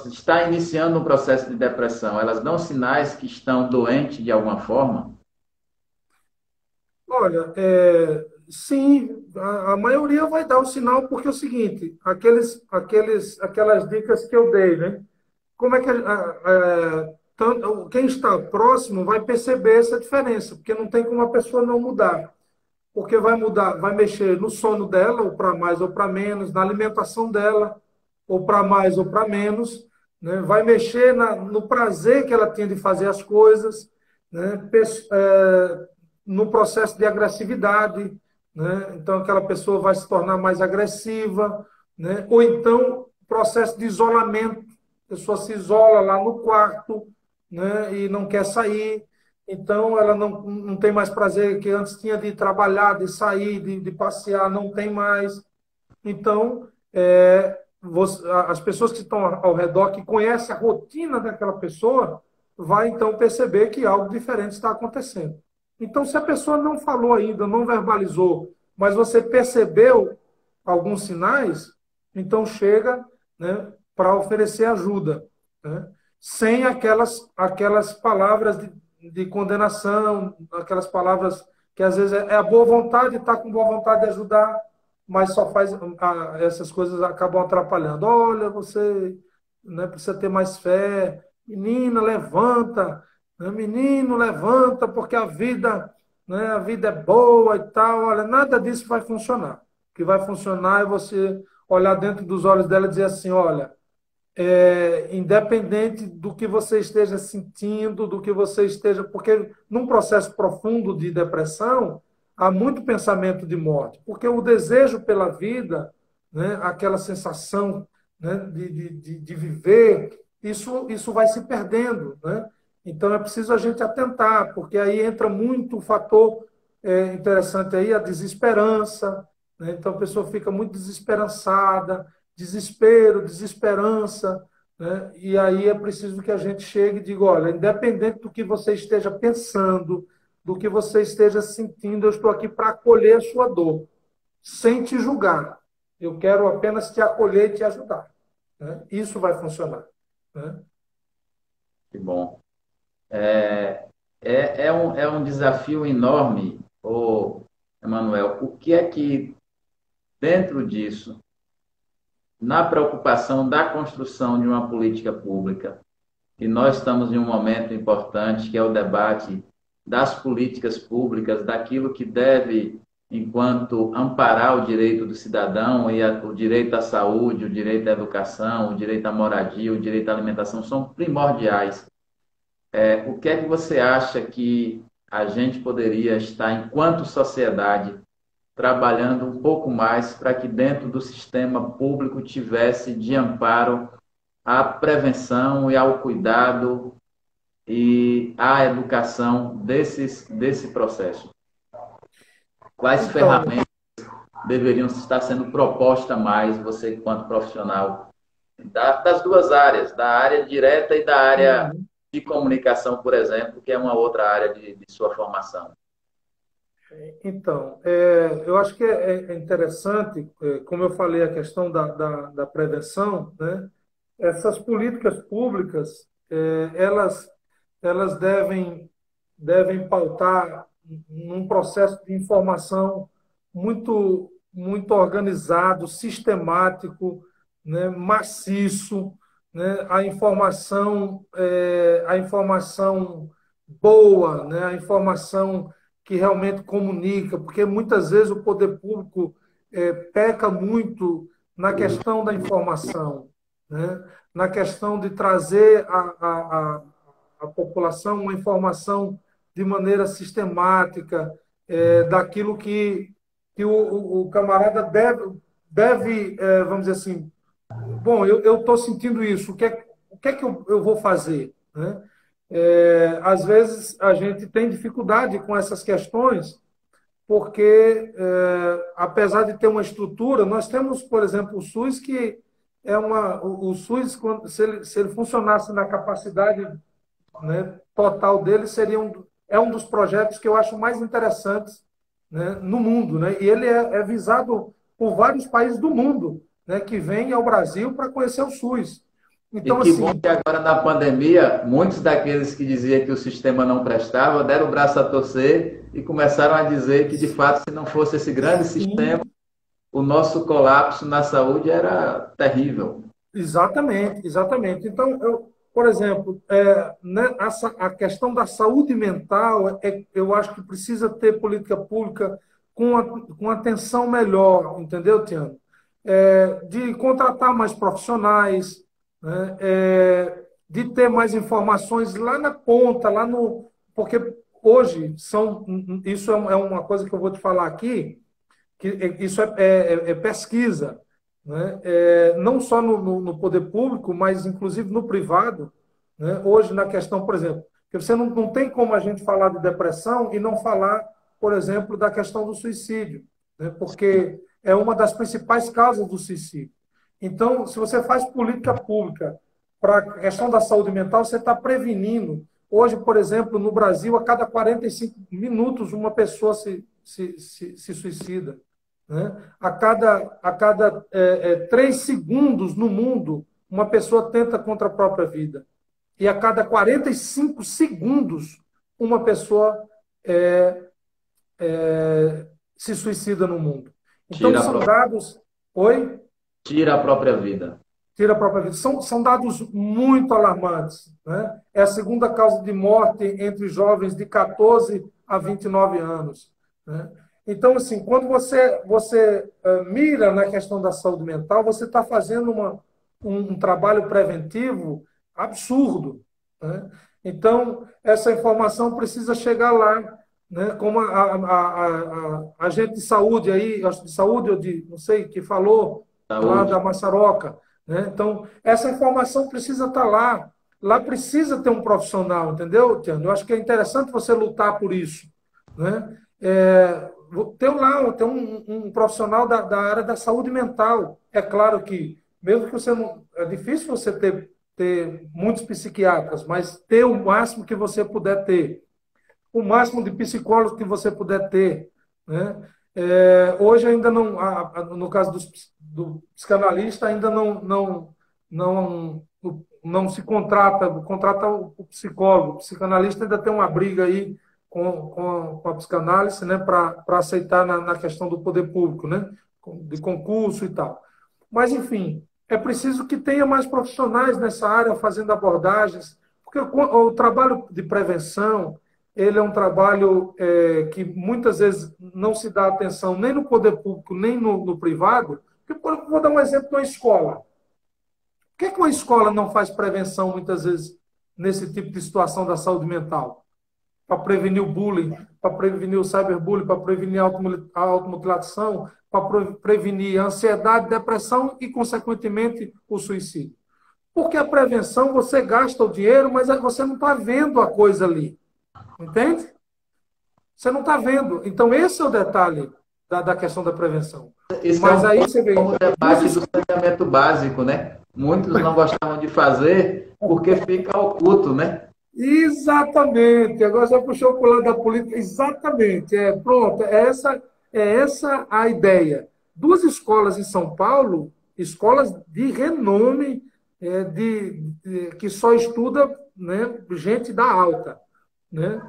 está iniciando um processo de depressão, elas dão sinais que estão doentes de alguma forma? Olha, sim, a maioria vai dar o sinal, porque é o seguinte: aquelas dicas que eu dei, né? Como é que quem está próximo vai perceber essa diferença, porque não tem como a pessoa não mudar. Porque vai mudar, vai mexer no sono dela, ou para mais ou para menos, na alimentação dela, ou para mais ou para menos, né? Vai mexer no prazer que ela tem de fazer as coisas, né? No processo de agressividade, né? Então aquela pessoa vai se tornar mais agressiva, né? Ou então processo de isolamento, a pessoa se isola lá no quarto, né? E não quer sair, então, ela não tem mais prazer que antes tinha de trabalhar, de sair, de passear, não tem mais. Então, as pessoas que estão ao redor, que conhecem a rotina daquela pessoa, vai então perceber que algo diferente está acontecendo. Então, se a pessoa não falou ainda, não verbalizou, mas você percebeu alguns sinais, então chega, né, para oferecer ajuda, né? Sem aquelas palavras de condenação, aquelas palavras que às vezes é a boa vontade, está com boa vontade de ajudar, mas só faz essas coisas acabam atrapalhando. Olha, você, né, precisa ter mais fé. Menina, levanta. Né? Menino, levanta, porque a vida é boa e tal. Olha, nada disso vai funcionar. O que vai funcionar é você olhar dentro dos olhos dela e dizer assim, olha, independente do que você esteja sentindo, do que você esteja. Porque num processo profundo de depressão, há muito pensamento de morte, porque o desejo pela vida, né, aquela sensação, né, de viver, isso vai se perdendo. Né? Então, é preciso a gente atentar, porque aí entra muito o fator interessante aí, a desesperança, né? Então, a pessoa fica muito desesperançada, desespero, desesperança, né? E aí é preciso que a gente chegue e diga, olha, independente do que você esteja pensando, do que você esteja sentindo, eu estou aqui para acolher a sua dor, sem te julgar. Eu quero apenas te acolher e te ajudar, né? Isso vai funcionar, né? Que bom. É um desafio enorme, ô, Emanuel. O que é que, dentro disso, na preocupação da construção de uma política pública, e nós estamos em um momento importante, que é o debate das políticas públicas, daquilo que deve, enquanto amparar o direito do cidadão e o direito à saúde, o direito à educação, o direito à moradia, o direito à alimentação, são primordiais. O que é que você acha que a gente poderia estar, enquanto sociedade, trabalhando um pouco mais para que dentro do sistema público tivesse de amparo à prevenção e ao cuidado e à educação desse processo? Quais Então, ferramentas deveriam estar sendo propostas mais, você enquanto profissional, das duas áreas, da área direta e da área de comunicação, por exemplo, que é uma outra área de sua formação? Então, eu acho que é interessante, como eu falei, a questão da prevenção, né? Essas políticas públicas, elas devem pautar num processo de informação muito organizado, sistemático, né? Maciço, né? A informação boa, né? A informação que realmente comunica, porque muitas vezes o poder público peca muito na questão da informação, né? Na questão de trazer à população uma informação de maneira sistemática, daquilo que o camarada deve, vamos dizer assim, bom, eu estou sentindo isso, o que é que eu vou fazer, né? Às vezes a gente tem dificuldade com essas questões, porque, apesar de ter uma estrutura, nós temos, por exemplo, o SUS, que o SUS, se ele funcionasse na capacidade, né, total dele, é um dos projetos que eu acho mais interessantes, né, no mundo, né? E ele é visado por vários países do mundo, né, que vêm ao Brasil para conhecer o SUS. E Então, que bom assim, que agora na pandemia, muitos daqueles que diziam que o sistema não prestava, deram o braço a torcer e começaram a dizer que, de fato, se não fosse esse grande sistema, sim, o nosso colapso na saúde era terrível. exatamente, exatamente. Então, por exemplo, né, a questão da saúde mental, eu acho que precisa ter política pública com atenção melhor, entendeu, Tiano? De contratar mais profissionais, né, de ter mais informações lá na ponta, porque hoje isso é uma coisa que eu vou te falar aqui, que isso é pesquisa, né? Não só no poder público, mas inclusive no privado, né? Hoje, na questão, por exemplo, que você não tem como a gente falar de depressão e não falar, por exemplo, da questão do suicídio, né? Porque é uma das principais causas do suicídio. Então, se você faz política pública para a questão da saúde mental, você está prevenindo. Hoje, por exemplo, no Brasil, a cada 45 minutos, uma pessoa se suicida, né? A cada 3 segundos no mundo, uma pessoa tenta contra a própria vida. E a cada 45 segundos, uma pessoa é, se suicida no mundo. Então, Tira a são própria, dados. Oi? tira a própria vida. Tira a própria vida. São dados muito alarmantes, né? É a segunda causa de morte entre jovens de 14 a 29 anos, né? Então, assim, quando você mira na questão da saúde mental, você está fazendo um trabalho preventivo absurdo, né? Então, essa informação precisa chegar lá, né? Como a gente de saúde aí, acho de saúde ou de, não sei, que falou lá Saúde. da Maçaroca, né? Então, essa informação precisa estar lá. lá precisa ter um profissional, entendeu, Tiago? Eu acho que é interessante você lutar por isso, né? Ter lá ter um profissional da área da saúde mental. É claro que, mesmo que você não. É difícil você ter muitos psiquiatras, mas ter o máximo que você puder ter, o máximo de psicólogos que você puder ter, né? Hoje ainda não, no caso do psicanalista, ainda não, não se contrata o psicólogo. O psicanalista ainda tem uma briga aí com a psicanálise, né, para aceitar na questão do poder público, né, de concurso e tal. Mas, enfim, é preciso que tenha mais profissionais nessa área fazendo abordagens, porque o trabalho de prevenção, ele é um trabalho que muitas vezes não se dá atenção nem no poder público, nem no privado. Vou dar um exemplo de uma escola. Por que uma escola não faz prevenção, muitas vezes, nesse tipo de situação da saúde mental? Para prevenir o bullying, para prevenir o cyberbullying, para prevenir a automutilação, para prevenir a ansiedade, depressão e, consequentemente, o suicídio. Porque a prevenção, você gasta o dinheiro, mas você não está vendo a coisa ali. Entende? Você não está vendo. Então, esse é o detalhe da questão da prevenção. Esse é Mas um aí pouco você vê. como o debate do saneamento básico, né? Muitos não gostavam de fazer porque fica oculto, né? Exatamente. Agora você puxou para o lado da política. Exatamente. Pronto, é essa a ideia. Duas escolas em São Paulo, escolas de renome, que só estuda, né, gente da alta, né?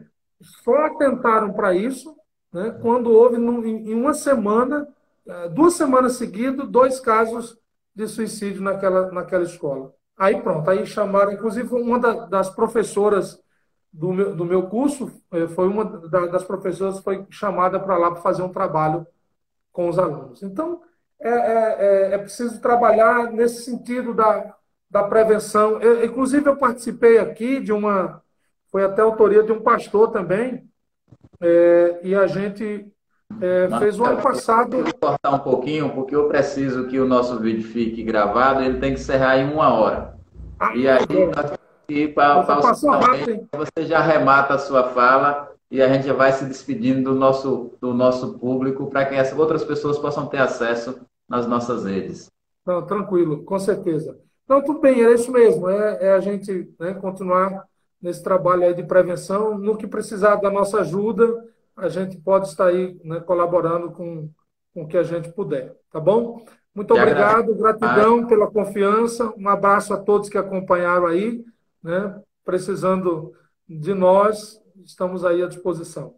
Só atentaram para isso, né, quando houve, em uma semana, 2 semanas seguidas, 2 casos de suicídio naquela escola. Aí pronto, aí chamaram, inclusive uma das professoras do meu curso, foi uma das professoras que foi chamada para lá para fazer um trabalho com os alunos. Então, é preciso trabalhar nesse sentido da prevenção. Inclusive, eu participei aqui foi até autoria de um pastor também, e a gente fez o ano Manuel, eu passado. vou cortar um pouquinho, porque eu preciso que o nosso vídeo fique gravado, ele tem que encerrar em 1 hora. Ah, E aí, bom, nós temos que ir para você o passou rápido, finalmente, hein? você já remata a sua fala e a gente já vai se despedindo do nosso público para que as outras pessoas possam ter acesso nas nossas redes. Não, tranquilo, com certeza. Não, tudo bem, era isso mesmo. É a gente, né, continuar nesse trabalho aí de prevenção. No que precisar da nossa ajuda, a gente pode estar aí, né, colaborando com o que a gente puder. Tá bom? Muito Te agradeço obrigado, mais. gratidão pela confiança. Um abraço a todos que acompanharam aí, né? Precisando de nós, estamos aí à disposição.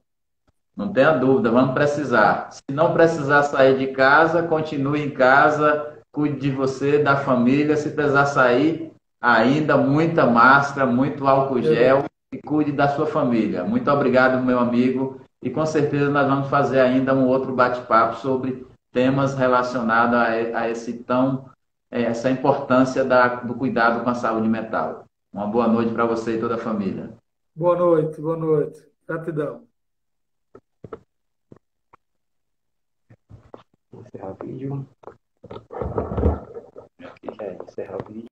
Não tenha dúvida, vamos precisar. Se não precisar sair de casa, continue em casa, cuide de você, da família. Se precisar sair, ainda muita máscara, muito álcool gel e cuide da sua família. Muito obrigado, meu amigo. E com certeza nós vamos fazer ainda um outro bate-papo sobre temas relacionados a essa importância do cuidado com a saúde mental. Uma boa noite para você e toda a família. Boa noite, boa noite. Gratidão. Encerrar o vídeo. Encerrar o vídeo.